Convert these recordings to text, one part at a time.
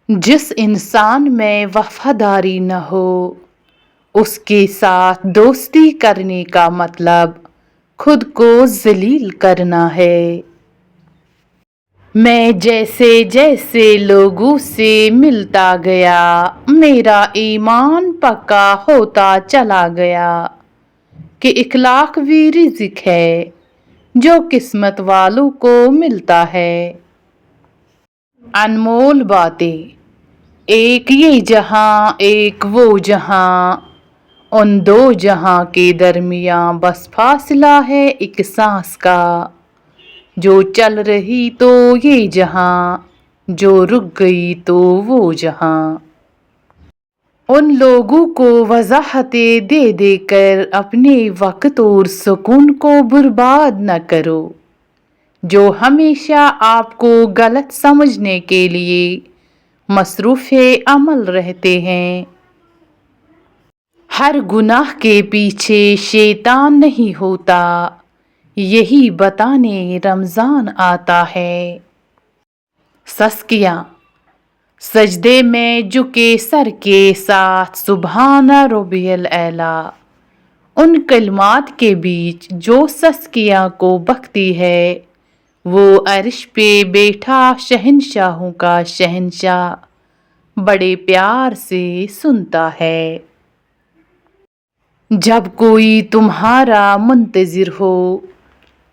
जिस इंसान में वफादारी न हो उसके साथ दोस्ती करने का मतलब खुद को जलील करना है। मैं जैसे जैसे लोगों से मिलता गया मेरा ईमान पक्का होता चला गया कि इखलाक भी रिज़्क है जो किस्मत वालों को मिलता है। अनमोल बातें, एक ये जहां एक वो जहां, उन दो जहां के दरमियां बस फासला है एक सांस का। जो चल रही तो ये जहां, जो रुक गई तो वो जहां। उन लोगों को वजाहतें दे देकर अपने वक्त और सुकून को बर्बाद न करो जो हमेशा आपको गलत समझने के लिए मसरूफ़े अमल रहते हैं। हर गुनाह के पीछे शैतान नहीं होता, यही बताने रमज़ान आता है। सस्कियाँ, सजदे में झुके सर के साथ सुबहाना रब्बियल आला। उन कलमात के बीच जो सस्कियाँ को बकती है वो अर्श पे बैठा शहंशाहों का शहंशाह बड़े प्यार से सुनता है। जब कोई तुम्हारा मुंतज़िर हो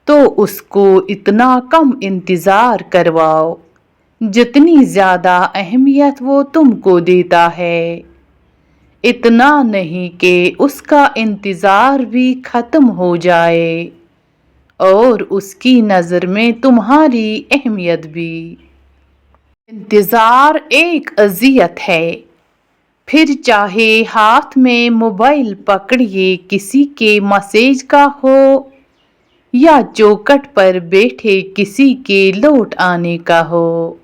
तो उसको इतना कम इंतज़ार करवाओ जितनी ज़्यादा अहमियत वो तुमको देता है। इतना नहीं कि उसका इंतज़ार भी ख़त्म हो जाए और उसकी नज़र में तुम्हारी अहमियत भी। इंतज़ार एक अज़ियत है, फिर चाहे हाथ में मोबाइल पकड़िए किसी के मैसेज का हो या चौखट पर बैठे किसी के लौट आने का हो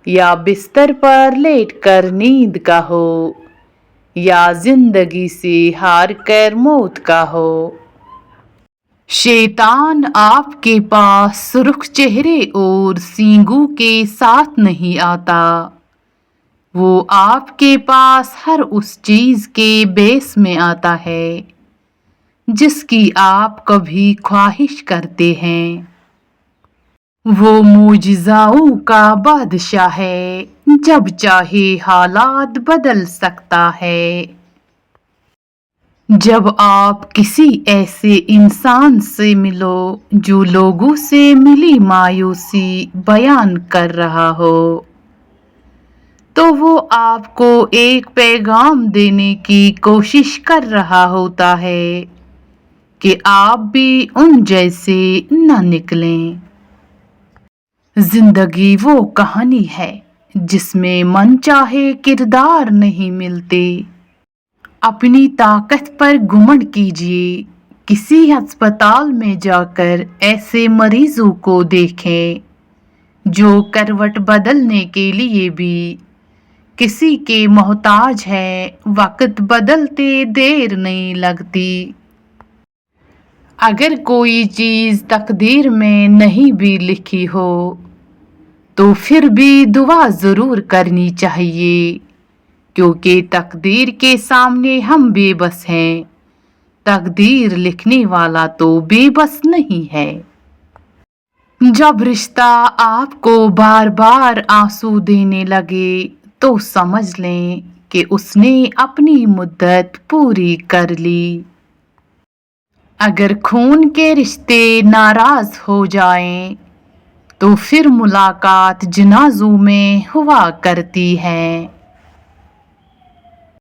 या बिस्तर पर लेटकर नींद का हो या जिंदगी से हार कर मौत का हो। शैतान आपके पास सुर्ख चेहरे और सींगों के साथ नहीं आता, वो आपके पास हर उस चीज के बेस में आता है जिसकी आप कभी ख्वाहिश करते हैं। वो मुजिज़ाओं का बादशाह है, जब चाहे हालात बदल सकता है। जब आप किसी ऐसे इंसान से मिलो जो लोगों से मिली मायूसी बयान कर रहा हो तो वो आपको एक पैगाम देने की कोशिश कर रहा होता है कि आप भी उन जैसे न निकलें। जिंदगी वो कहानी है जिसमें मनचाहे किरदार नहीं मिलते। अपनी ताकत पर घुमंड कीजिए, किसी अस्पताल में जाकर ऐसे मरीजों को देखें जो करवट बदलने के लिए भी किसी के मोहताज है। वक्त बदलते देर नहीं लगती। अगर कोई चीज तकदीर में नहीं भी लिखी हो तो फिर भी दुआ जरूर करनी चाहिए क्योंकि तकदीर के सामने हम बेबस हैं। तकदीर लिखने वाला तो बेबस नहीं है। जब रिश्ता आपको बार बार आंसू देने लगे तो समझ लें कि उसने अपनी मुद्दत पूरी कर ली। अगर खून के रिश्ते नाराज हो जाएं तो फिर मुलाकात जनाजों में हुआ करती है।